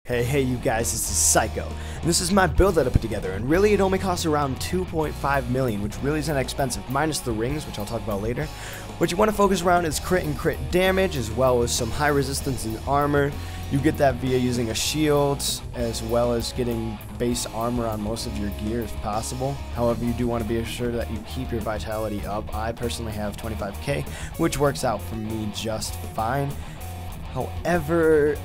Hey you guys, this is Psycho, and this is my build that I put together, and really it only costs around 2.5 million, which really isn't expensive, minus the rings, which I'll talk about later. What you want to focus around is crit and crit damage, as well as some high resistance and armor. You get that via using a shield, as well as getting base armor on most of your gear if possible. However, you do want to be assured that you keep your vitality up. I personally have 25k, which works out for me just fine. However,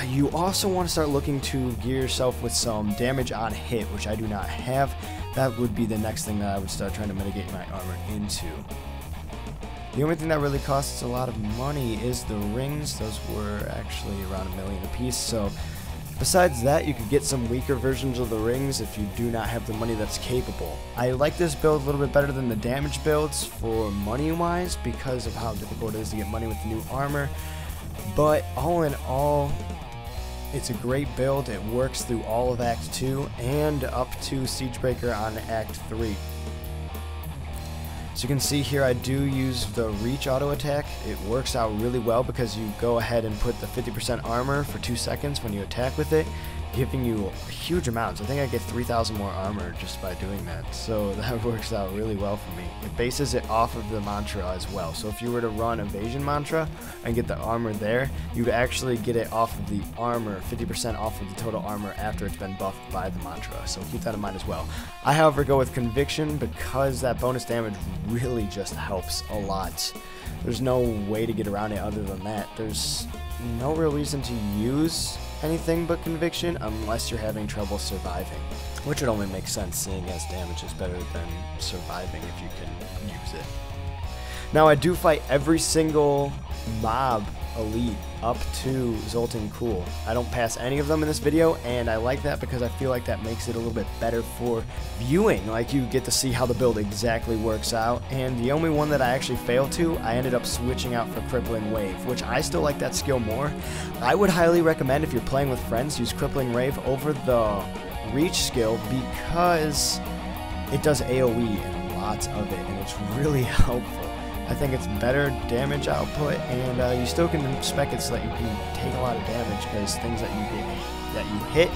you also want to start looking to gear yourself with some damage on hit, which I do not have. That would be the next thing that I would start trying to mitigate my armor into. The only thing that really costs a lot of money is the rings. Those were actually around $1 million a piece. So besides that, you could get some weaker versions of the rings if you do not have the money that's capable. I like this build a little bit better than the damage builds for money-wise because of how difficult it is to get money with the new armor. But all in all, it's a great build. It works through all of Act 2 and up to Siegebreaker on Act 3. So you can see here I do use the reach auto attack. It works out really well because you go ahead and put the 50% armor for 2 seconds when you attack with it, giving you huge amounts. I think I get 3,000 more armor just by doing that, so that works out really well for me. It bases it off of the mantra as well, so if you were to run evasion mantra and get the armor there, you'd actually get it off of the armor, 50% off of the total armor after it's been buffed by the mantra, so keep that in mind as well. I however go with conviction because that bonus damage really just helps a lot. There's no way to get around it other than that. There's no real reason to use anything but conviction unless you're having trouble surviving, which would only make sense seeing as damage is better than surviving if you can use it. Now I do fight every single mob elite up to Zoltan Cool. I don't pass any of them in this video, and I like that because I feel like that makes it a little bit better for viewing. Like, you get to see how the build exactly works out, and the only one that I actually failed to, I ended up switching out for Crippling Wave, which I still like that skill more. I would highly recommend, if you're playing with friends, use Crippling Wave over the Reach skill because it does AoE and lots of it, and it's really helpful. I think it's better damage output, and you still can spec it so that you can take a lot of damage because things that you hit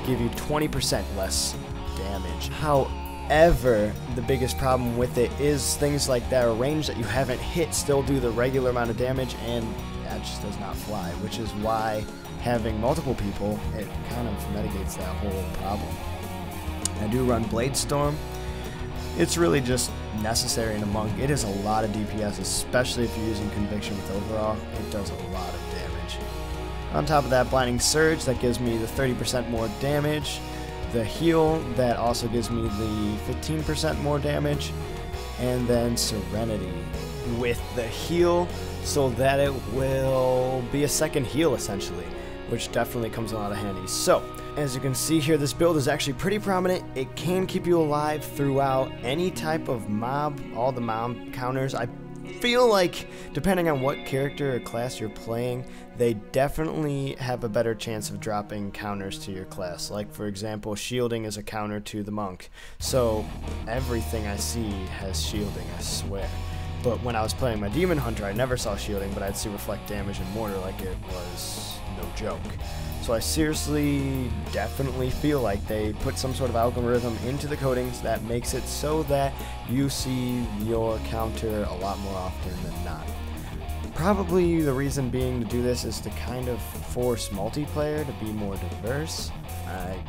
give you 20% less damage. However, the biggest problem with it is things like that range that you haven't hit still do the regular amount of damage, and that just does not fly, which is why having multiple people, it kind of mitigates that whole problem. I do run Blade Storm. It's really just necessary in a monk. It is a lot of DPS, especially if you're using Conviction with overall. It does a lot of damage. On top of that, Blinding Surge, that gives me the 30% more damage. The heal, that also gives me the 15% more damage. And then Serenity with the heal, so that it will be a second heal essentially, which definitely comes in a lot of handy. So, as you can see here, this build is actually pretty prominent. It can keep you alive throughout any type of mob, all the mob counters. I feel like, depending on what character or class you're playing, they definitely have a better chance of dropping counters to your class. Like, for example, shielding is a counter to the monk. So, everything I see has shielding, I swear. But when I was playing my Demon Hunter, I never saw shielding, but I'd see reflect damage and mortar like it was no joke. So I seriously definitely feel like they put some sort of algorithm into the codings that makes it so that you see your counter a lot more often than not. Probably the reason being to do this is to kind of force multiplayer to be more diverse.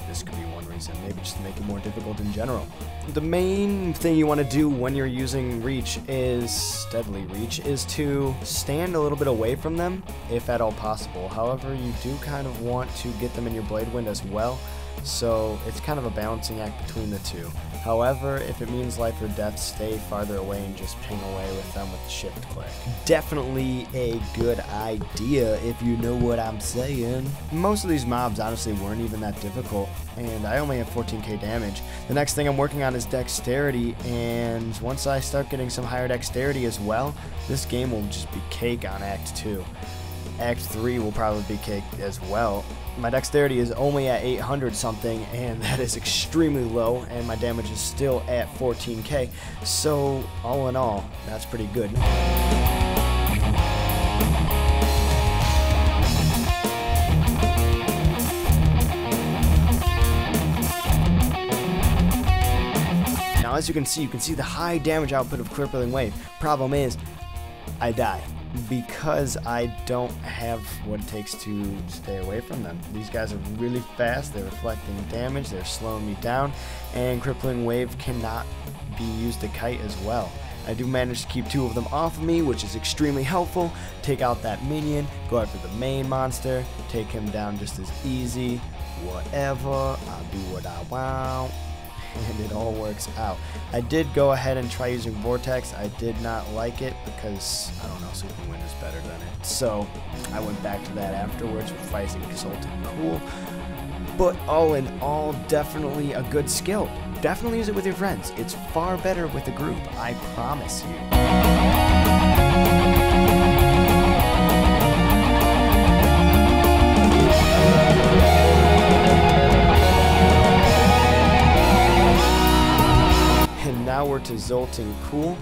This could be one reason, maybe just to make it more difficult in general. The main thing you want to do when you're using Reach is, Deadly Reach, is to stand a little bit away from them, if at all possible. However, you do kind of want to get them in your Blade Wind as well, so it's kind of a balancing act between the two. However, if it means life or death, stay farther away and just ping away with them with the shift click. Definitely a good idea if you know what I'm saying. Most of these mobs honestly weren't even that difficult, and I only have 14k damage. The next thing I'm working on is dexterity, and once I start getting some higher dexterity as well, this game will just be cake on Act 2. Act 3 will probably be cake as well. My dexterity is only at 800 something, and that is extremely low, and my damage is still at 14k, so all in all, that's pretty good. as you can see the high damage output of Crippling Wave. Problem is, I die because I don't have what it takes to stay away from them. These guys are really fast, they're reflecting damage, they're slowing me down, and Crippling Wave cannot be used to kite as well. I do manage to keep 2 of them off of me, which is extremely helpful. Take out that minion, go after the main monster, take him down just as easy. Whatever, I'll do what I want, and it all works out. I did go ahead and try using Vortex. I did not like it because, I don't know, Sweeping Wind is better than it. So I went back to that afterwards with Fighting Exalted Cool. But all in all, definitely a good skill. Definitely use it with your friends. It's far better with a group, I promise you. And now we're to Zoltan Cool.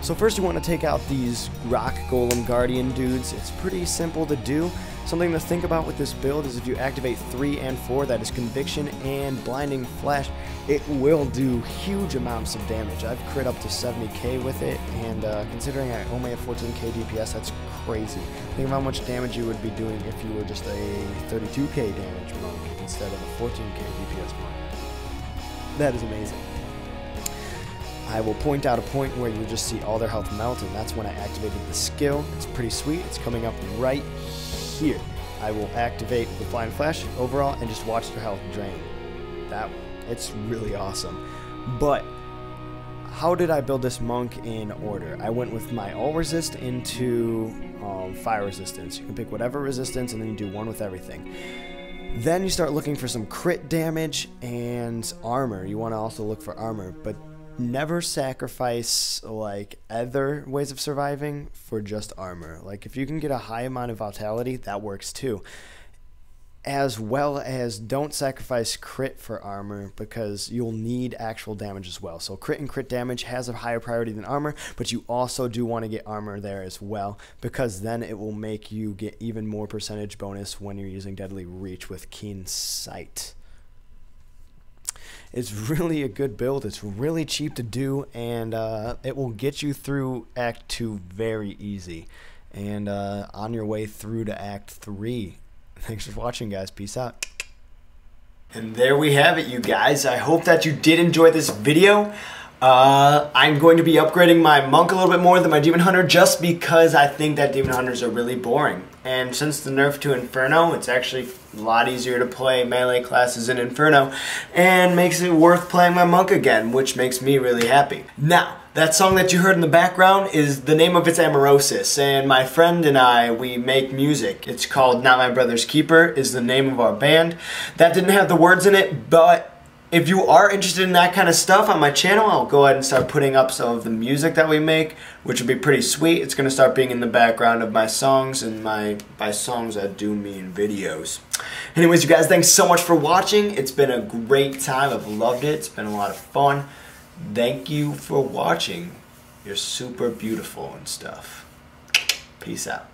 So first you want to take out these Rock Golem Guardian dudes. It's pretty simple to do. Something to think about with this build is if you activate 3 and 4, that is Conviction and Blinding Flash, it will do huge amounts of damage. I've crit up to 70k with it, and considering I only have 14k DPS, that's crazy. Think of how much damage you would be doing if you were just a 32k damage monk instead of a 14k DPS monk. That is amazing. I will point out a point where you just see all their health melt, and that's when I activated the skill. It's pretty sweet. It's coming up right here. I will activate the Flying Flash overall and just watch their health drain. It's really awesome. But how did I build this monk in order? I went with my all resist into fire resistance. You can pick whatever resistance and then you do 1 with everything. Then you start looking for some crit damage and armor. You want to also look for armor, but never sacrifice like other ways of surviving for just armor. Like if you can get a high amount of vitality, that works too. As well as don't sacrifice crit for armor because you'll need actual damage as well. So crit and crit damage has a higher priority than armor, but you also do want to get armor there as well because then it will make you get even more percentage bonus when you're using Deadly Reach with Keen Sight. It's really a good build. It's really cheap to do, and it will get you through Act 2 very easy and on your way through to Act 3. Thanks for watching, guys. Peace out. And there we have it, you guys. I hope that you did enjoy this video. I'm going to be upgrading my monk a little bit more than my demon hunter just because I think that demon hunters are really boring. And since the nerf to Inferno, it's actually a lot easier to play melee classes in Inferno and makes it worth playing my monk again, which makes me really happy. Now, that song that you heard in the background is the name of it's Amaurosis, and my friend and I, we make music. It's called Not My Brother's Keeper is the name of our band. That didn't have the words in it, but if you are interested in that kind of stuff on my channel, I'll go ahead and start putting up some of the music that we make, which will be pretty sweet. It's going to start being in the background of my songs, and by songs I do mean videos. Anyways, you guys, thanks so much for watching. It's been a great time. I've loved it. It's been a lot of fun. Thank you for watching. You're super beautiful and stuff. Peace out.